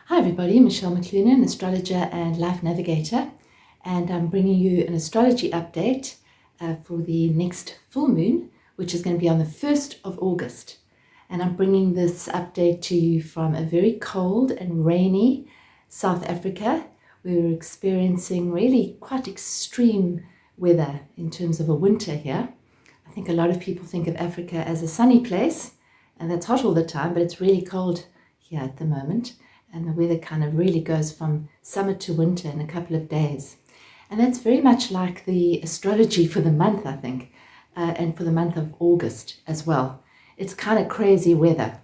Hi everybody, Michelle McClunan, astrologer and life navigator, and I'm bringing you an astrology update for the next full moon, which is going to be on the 1st of August. And I'm bringing this update to you from a very cold and rainy South Africa. We were experiencing really quite extreme weather in terms of a winter here. I think a lot of people think of Africa as a sunny place, and that's hot all the time, but it's really cold here at the moment. And the weather kind of really goes from summer to winter in a couple of days. And that's very much like the astrology for the month, I think, and for the month of August as well. It's kind of crazy weather.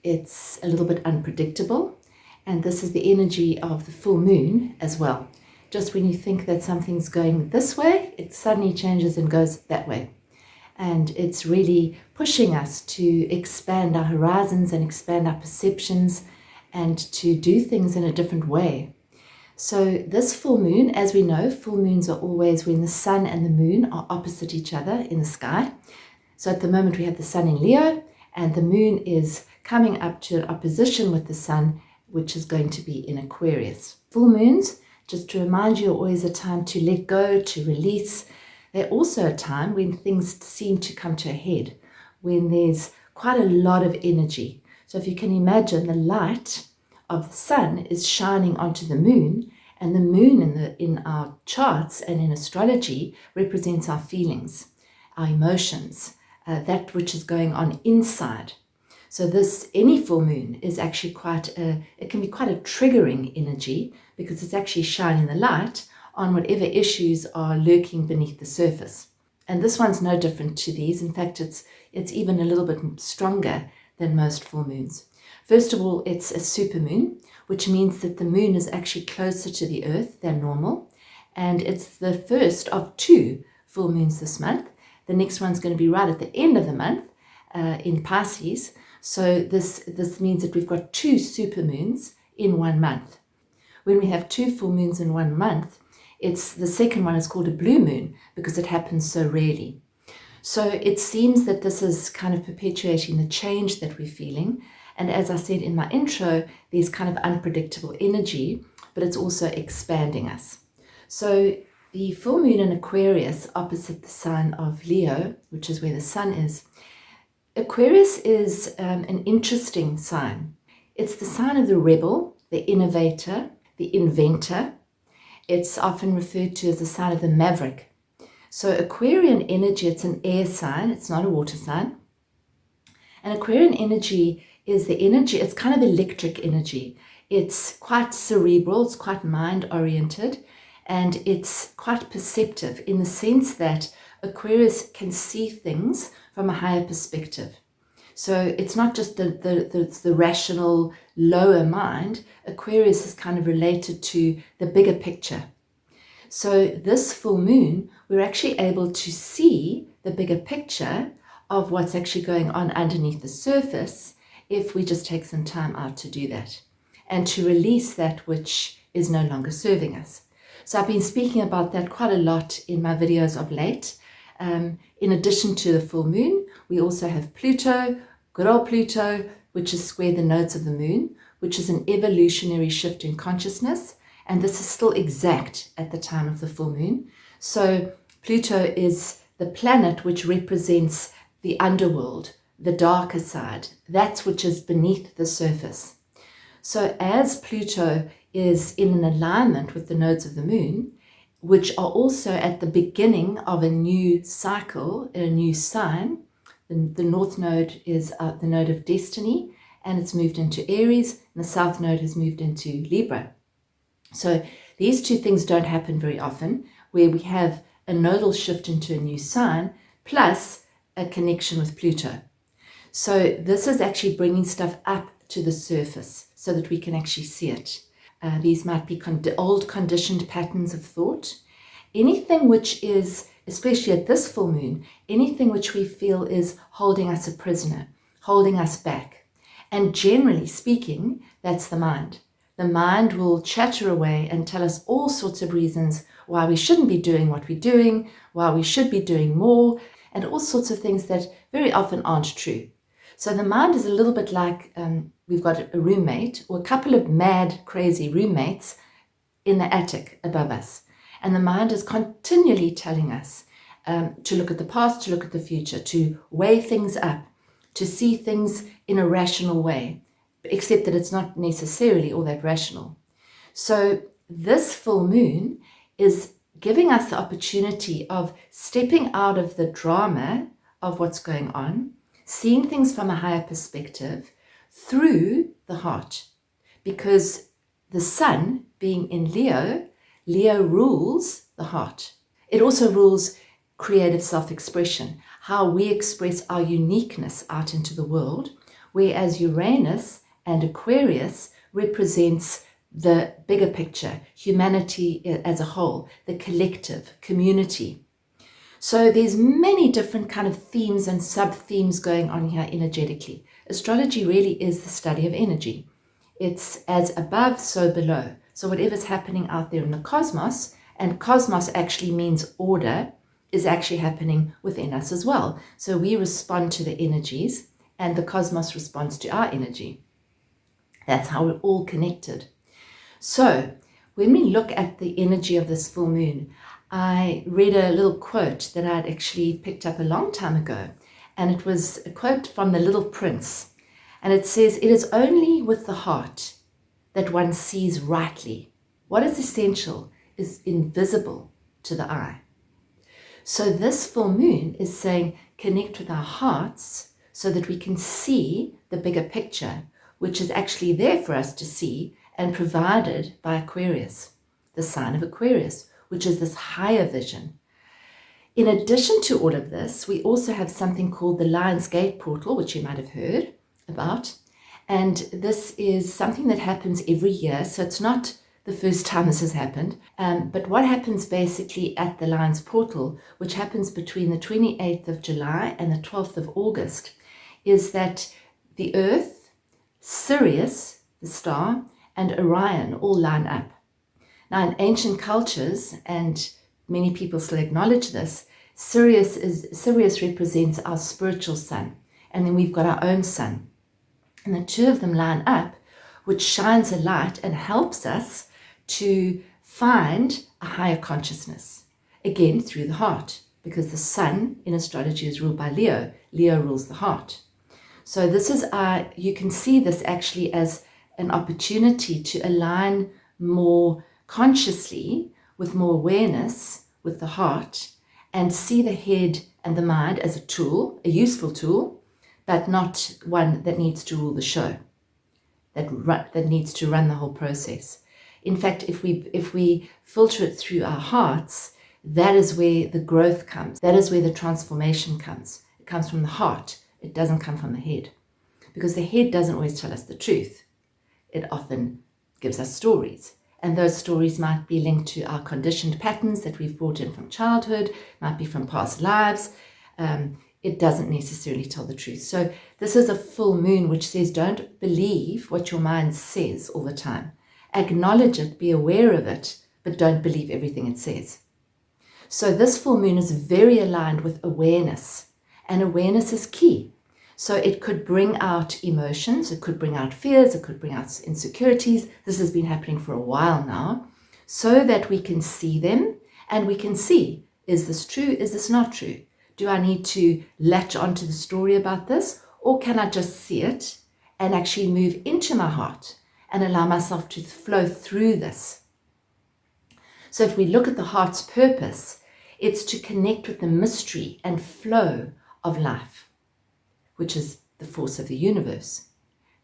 It's a little bit unpredictable. And this is the energy of the full moon as well. Just when you think that something's going this way, it suddenly changes and goes that way. And it's really pushing us to expand our horizons and expand our perceptions and to do things in a different way. So this full moon, as we know, full moons are always when the sun and the moon are opposite each other in the sky. So at the moment we have the sun in Leo and the moon is coming up to an opposition with the sun, which is going to be in Aquarius. Full moons, just to remind you, are always a time to let go, to release. They're also a time when things seem to come to a head, when there's quite a lot of energy. So if you can imagine, the light of the sun is shining onto the moon, and the moon in our charts and in astrology represents our feelings, our emotions, that which is going on inside. So any full moon is actually it can be quite a triggering energy because it's actually shining the light on whatever issues are lurking beneath the surface. And this one's no different to these. In fact, it's even a little bit stronger than most full moons. First of all, it's a supermoon, which means that the moon is actually closer to the earth than normal. And it's the first of 2 full moons this month. The next one's going to be right at the end of the month in Pisces. So this means that we've got 2 supermoons in 1 month. When we have 2 full moons in 1 month, the second one is called a blue moon because it happens so rarely. So it seems that this is kind of perpetuating the change that we're feeling. And as I said in my intro, there's kind of unpredictable energy, but it's also expanding us. So the full moon in Aquarius opposite the sign of Leo, which is where the sun is. Aquarius is an interesting sign. It's the sign of the rebel, the innovator, the inventor. It's often referred to as the sign of the maverick. So Aquarian energy, it's an air sign, it's not a water sign. And Aquarian energy is the energy, it's kind of electric energy. It's quite cerebral, it's quite mind-oriented, and it's quite perceptive in the sense that Aquarius can see things from a higher perspective. So it's not just the rational, lower mind. Aquarius is kind of related to the bigger picture. So this full moon, we're actually able to see the bigger picture of what's actually going on underneath the surface if we just take some time out to do that and to release that which is no longer serving us. So I've been speaking about that quite a lot in my videos of late. In addition to the full moon, we also have Pluto, good old Pluto, which is square the nodes of the moon, which is an evolutionary shift in consciousness. And this is still exact at the time of the full moon. So Pluto is the planet which represents the underworld, the darker side, that which is beneath the surface. So as Pluto is in an alignment with the nodes of the moon, which are also at the beginning of a new cycle, a new sign, the north node is the node of destiny, and it's moved into Aries, and the south node has moved into Libra. So these 2 things don't happen very often, where we have a nodal shift into a new sign, plus a connection with Pluto. So this is actually bringing stuff up to the surface so that we can actually see it. These might be old conditioned patterns of thought. Anything which is, especially at this full moon, anything which we feel is holding us a prisoner, holding us back. And generally speaking, that's the mind. The mind will chatter away and tell us all sorts of reasons why we shouldn't be doing what we're doing, why we should be doing more, and all sorts of things that very often aren't true. So the mind is a little bit like we've got a roommate or a couple of mad, crazy roommates in the attic above us. And the mind is continually telling us to look at the past, to look at the future, to weigh things up, to see things in a rational way, except that it's not necessarily all that rational. So this full moon is giving us the opportunity of stepping out of the drama of what's going on, seeing things from a higher perspective through the heart. Because the sun being in Leo, Leo rules the heart. It also rules creative self-expression, how we express our uniqueness out into the world, whereas Uranus and Aquarius represents the bigger picture, humanity as a whole, the collective, community. So there's many different kind of themes and sub-themes going on here energetically. Astrology really is the study of energy. It's as above, so below. So whatever's happening out there in the cosmos, and cosmos actually means order, is actually happening within us as well. So we respond to the energies and the cosmos responds to our energy. That's how we're all connected. So when we look at the energy of this full moon, I read a little quote that I'd actually picked up a long time ago, and it was a quote from The Little Prince, and it says, "It is only with the heart that one sees rightly. What is essential is invisible to the eye." So this full moon is saying connect with our hearts so that we can see the bigger picture, which is actually there for us to see and provided by Aquarius, the sign of Aquarius, which is this higher vision. In addition to all of this, we also have something called the Lion's Gate portal, which you might have heard about. And this is something that happens every year. So it's not the first time this has happened. But what happens basically at the Lion's portal, which happens between the 28th of July and the 12th of August, is that the Earth, Sirius, the star, and Orion all line up. Now, in ancient cultures, and many people still acknowledge this, Sirius represents our spiritual sun, and then we've got our own sun. And the two of them line up, which shines a light and helps us to find a higher consciousness, again, through the heart, because the sun in astrology is ruled by Leo. Leo rules the heart. So this is, you can see this actually as an opportunity to align more consciously with more awareness with the heart and see the head and the mind as a tool, a useful tool, but not one that needs to rule the show, that needs to run the whole process. In fact, if we filter it through our hearts, that is where the growth comes. That is where the transformation comes. It comes from the heart. It doesn't come from the head, because the head doesn't always tell us the truth. It often gives us stories, and those stories might be linked to our conditioned patterns that we've brought in from childhood, might be from past lives. It doesn't necessarily tell the truth. So this is a full moon which says don't believe what your mind says all the time. Acknowledge it, be aware of it, but don't believe everything it says. So this full moon is very aligned with awareness, and awareness is key. So it could bring out emotions, it could bring out fears, it could bring out insecurities. This has been happening for a while now, so that we can see them and we can see, is this true, is this not true? Do I need to latch onto the story about this, or can I just see it and actually move into my heart and allow myself to flow through this? So if we look at the heart's purpose, it's to connect with the mystery and flow of life, which is the force of the universe.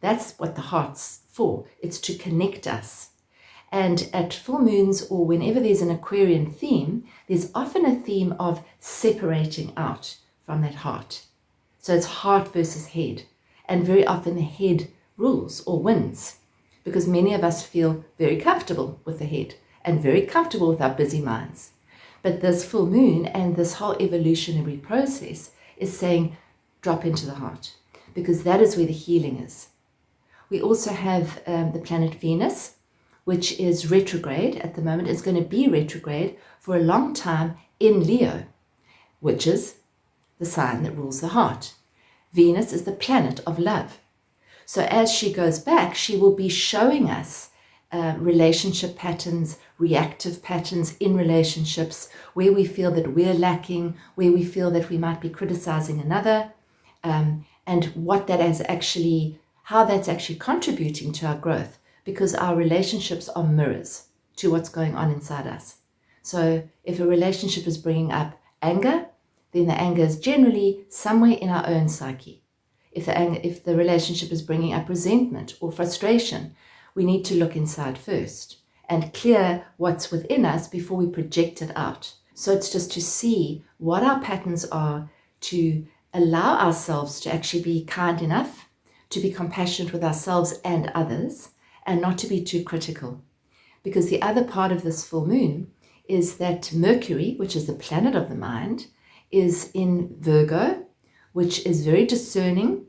That's what the heart's for. It's to connect us. And at full moons, or whenever there's an Aquarian theme, there's often a theme of separating out from that heart. So it's heart versus head. And very often the head rules or wins, because many of us feel very comfortable with the head and very comfortable with our busy minds. But this full moon and this whole evolutionary process is saying, drop into the heart, because that is where the healing is. We also have the planet Venus, which is retrograde at the moment. It's going to be retrograde for a long time in Leo, which is the sign that rules the heart. Venus is the planet of love. So as she goes back, she will be showing us relationship patterns, reactive patterns in relationships, where we feel that we're lacking, where we feel that we might be criticizing another, and what that is actually, how that's actually contributing to our growth, because our relationships are mirrors to what's going on inside us. So if a relationship is bringing up anger, then the anger is generally somewhere in our own psyche. If the relationship is bringing up resentment or frustration, we need to look inside first and clear what's within us before we project it out. So it's just to see what our patterns are, to allow ourselves to actually be kind enough, to be compassionate with ourselves and others, and not to be too critical. Because the other part of this full moon is that Mercury, which is the planet of the mind, is in Virgo, which is very discerning,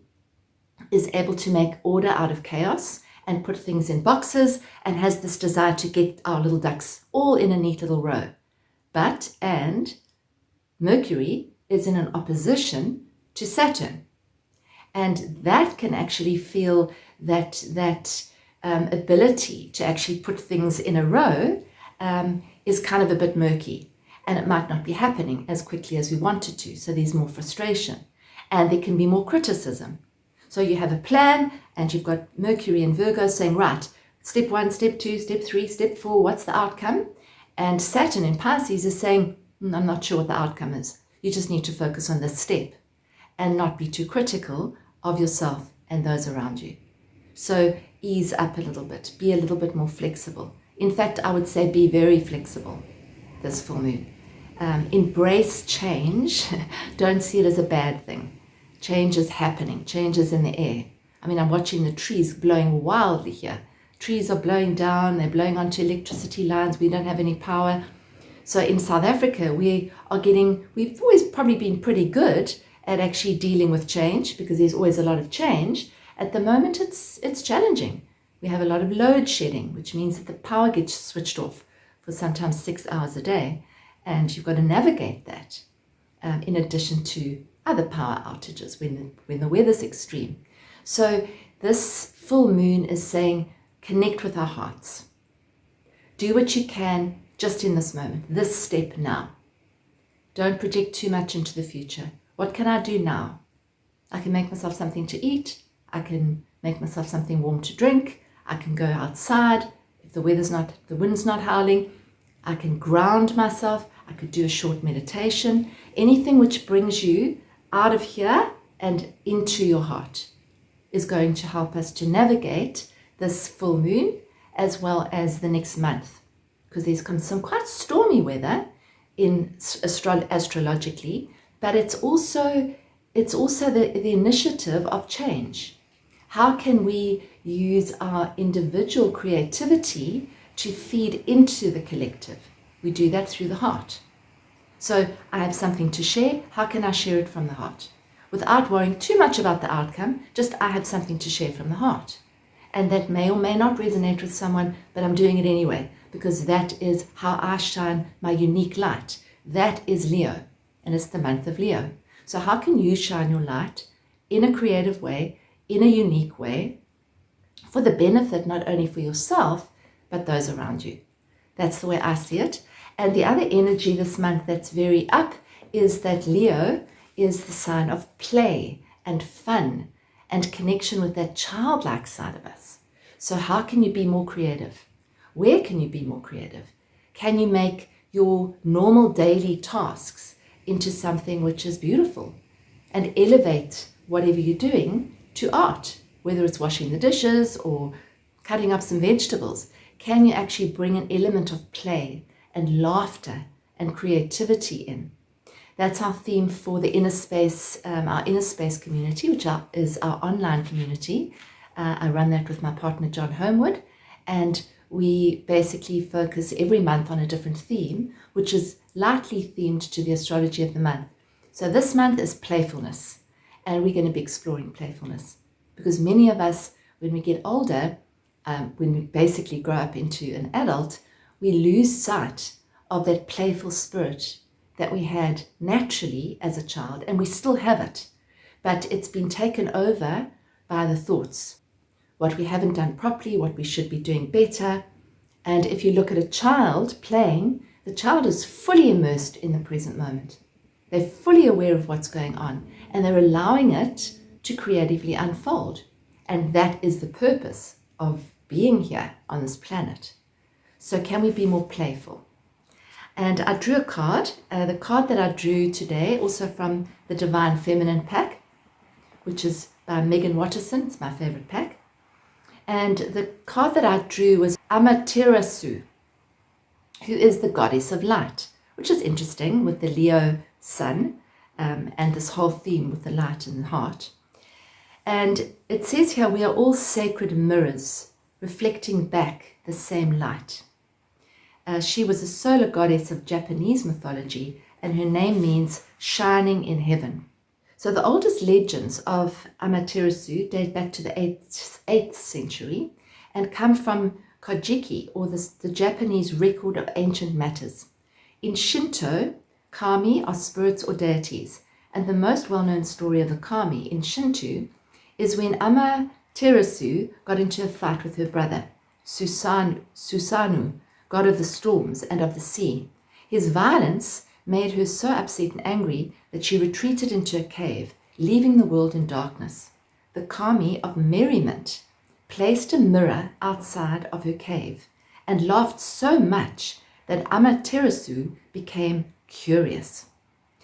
is able to make order out of chaos and put things in boxes, and has this desire to get our little ducks all in a neat little row. And Mercury is in an opposition to Saturn. And that can actually feel that ability to actually put things in a row is kind of a bit murky. And it might not be happening as quickly as we want it to. So there's more frustration. And there can be more criticism. So you have a plan, and you've got Mercury and Virgo saying, right, step 1, step 2, step 3, step 4, what's the outcome? And Saturn in Pisces is saying, I'm not sure what the outcome is. You just need to focus on this step and not be too critical of yourself and those around you. So ease up a little bit, be a little bit more flexible. In fact, I would say be very flexible this full moon. Embrace change. Don't see it as a bad thing. Change is happening. Change is in the air. I mean, I'm watching the trees blowing wildly here. Trees are blowing down. They're blowing onto electricity lines. We don't have any power. So in South Africa, we've always probably been pretty good at actually dealing with change, because there's always a lot of change. At the moment, it's challenging. We have a lot of load shedding, which means that the power gets switched off for sometimes 6 hours a day. And you've got to navigate that in addition to other power outages when the weather's extreme. So this full moon is saying, connect with our hearts. Do what you can just in this moment, this step now. Don't project too much into the future. What can I do now? I can make myself something to eat. I can make myself something warm to drink. I can go outside if the wind's not howling. I can ground myself. I could do a short meditation. Anything which brings you out of here and into your heart is going to help us to navigate this full moon as well as the next month, because there's some quite stormy weather in astrologically, but it's also the initiative of change. How can we use our individual creativity to feed into the collective? We do that through the heart. So I have something to share. How can I share it from the heart? Without worrying too much about the outcome, just I have something to share from the heart. And that may or may not resonate with someone, but I'm doing it anyway, because that is how I shine my unique light. That is Leo, and it's the month of Leo. So how can you shine your light in a creative way, in a unique way, for the benefit not only for yourself, but those around you? That's the way I see it. And the other energy this month that's very up is that Leo is the sign of play and fun and connection with that childlike side of us. So how can you be more creative? Where can you be more creative? Can you make your normal daily tasks into something which is beautiful and elevate whatever you're doing to art, whether it's washing the dishes or cutting up some vegetables? Can you actually bring an element of play and laughter and creativity in? That's our theme for the inner space, our inner space community, which is our online community. I run that with my partner, John Homewood, and we basically focus every month on a different theme, which is lightly themed to the astrology of the month. So this month is playfulness, and we're going to be exploring playfulness, because many of us, when we get older, when we basically grow up into an adult, we lose sight of that playful spirit that we had naturally as a child, and we still have it, but it's been taken over by the thoughts, what we haven't done properly, what we should be doing better. And if you look at a child playing, the child is fully immersed in the present moment. They're fully aware of what's going on, and they're allowing it to creatively unfold. And that is the purpose of being here on this planet. So can we be more playful? And I drew a card. The card that I drew today, also from the Divine Feminine pack, which is by Megan Watterson. It's my favorite pack. And the card that I drew was Amaterasu, who is the goddess of light, which is interesting with the Leo sun and this whole theme with the light in the heart. And it says here, we are all sacred mirrors reflecting back the same light. She was a solar goddess of Japanese mythology, and her name means shining in heaven. So the oldest legends of Amaterasu date back to the 8th century and come from Kojiki, or the Japanese record of ancient matters. In Shinto, kami are spirits or deities, and the most well-known story of the kami in Shinto is when Amaterasu got into a fight with her brother, Susanoo, god of the storms and of the sea. His violence made her so upset and angry that she retreated into a cave, leaving the world in darkness. The kami of merriment placed a mirror outside of her cave and laughed so much that Amaterasu became curious.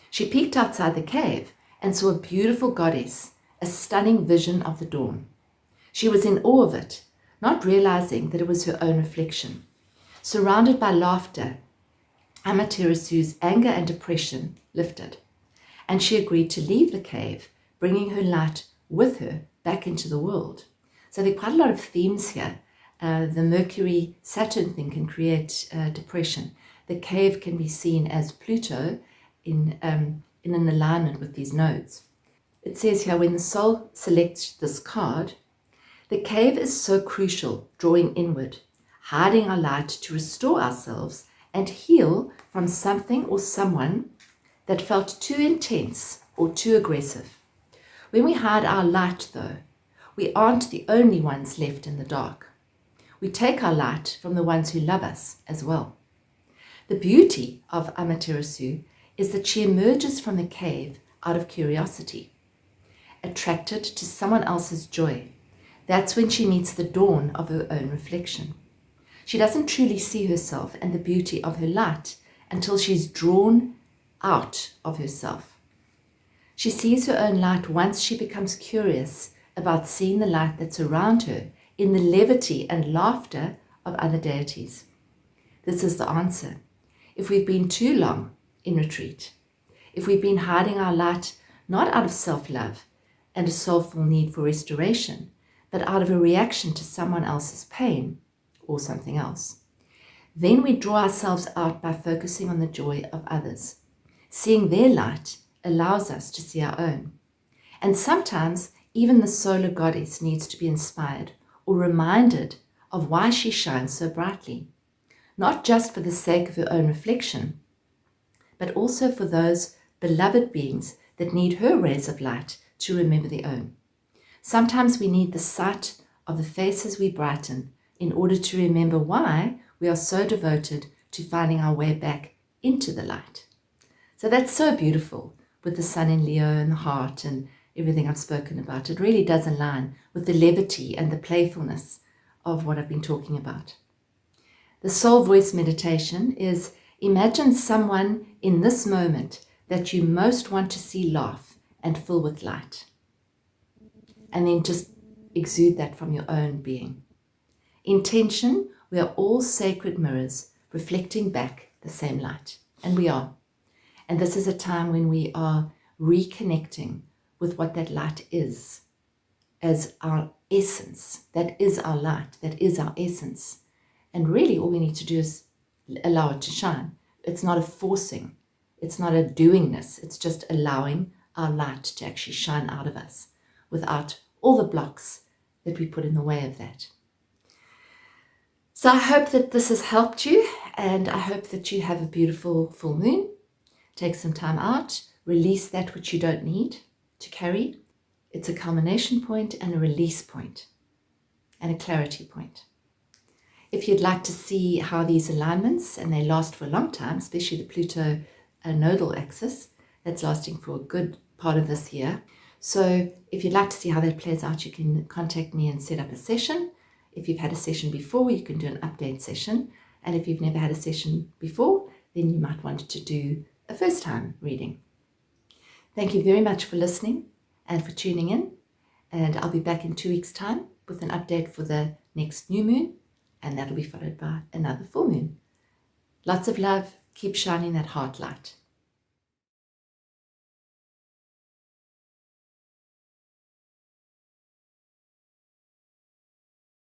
She peeked outside the cave and saw a beautiful goddess, a stunning vision of the dawn. She was in awe of it, not realizing that it was her own reflection. Surrounded by laughter, Amaterasu's anger and depression lifted, and she agreed to leave the cave, bringing her light with her back into the world. So there are quite a lot of themes here. The Mercury-Saturn thing can create depression. The cave can be seen as Pluto in an alignment with these nodes. It says here, when the soul selects this card, the cave is so crucial, drawing inward, hiding our light to restore ourselves and heal from something or someone that felt too intense or too aggressive. When we hide our light, though, we aren't the only ones left in the dark. We take our light from the ones who love us as well. The beauty of Amaterasu is that she emerges from the cave out of curiosity, attracted to someone else's joy. That's when she meets the dawn of her own reflection. She doesn't truly see herself and the beauty of her light until she's drawn out of herself. She sees her own light once she becomes curious about seeing the light that's around her in the levity and laughter of other deities. This is the answer. If we've been too long in retreat, if we've been hiding our light not out of self-love and a soulful need for restoration, but out of a reaction to someone else's pain or something else, then we draw ourselves out by focusing on the joy of others. Seeing their light allows us to see our own. And sometimes even the solar goddess needs to be inspired or reminded of why she shines so brightly, not just for the sake of her own reflection, but also for those beloved beings that need her rays of light to remember their own. Sometimes we need the sight of the faces we brighten in order to remember why we are so devoted to finding our way back into the light. So that's so beautiful with the sun in Leo and the heart and everything I've spoken about. It really does align with the levity and the playfulness of what I've been talking about. The soul voice meditation is imagine someone in this moment that you most want to see laugh and fill with light. And then just exude that from your own being. Intention, we are all sacred mirrors reflecting back the same light. And we are. And this is a time when we are reconnecting with what that light is as our essence. That is our light. That is our essence. And really all we need to do is allow it to shine. It's not a forcing. It's not a doingness. It's just allowing our light to actually shine out of us without all the blocks that we put in the way of that. So I hope that this has helped you, and I hope that you have a beautiful full moon. Take some time out, release that which you don't need to carry, It's a culmination point and a release point and a clarity point. If you'd like to see how these alignments, and they last for a long time, especially the Pluto Nodal axis, that's lasting for a good part of this year. So if you'd like to see how that plays out, you can contact me and set up a session. If you've had a session before, you can do an update session. And if you've never had a session before, then you might want to do a first time reading. Thank you very much for listening and for tuning in. And I'll be back in 2 weeks' time with an update for the next new moon. And that'll be followed by another full moon. Lots of love. Keep shining that heart light.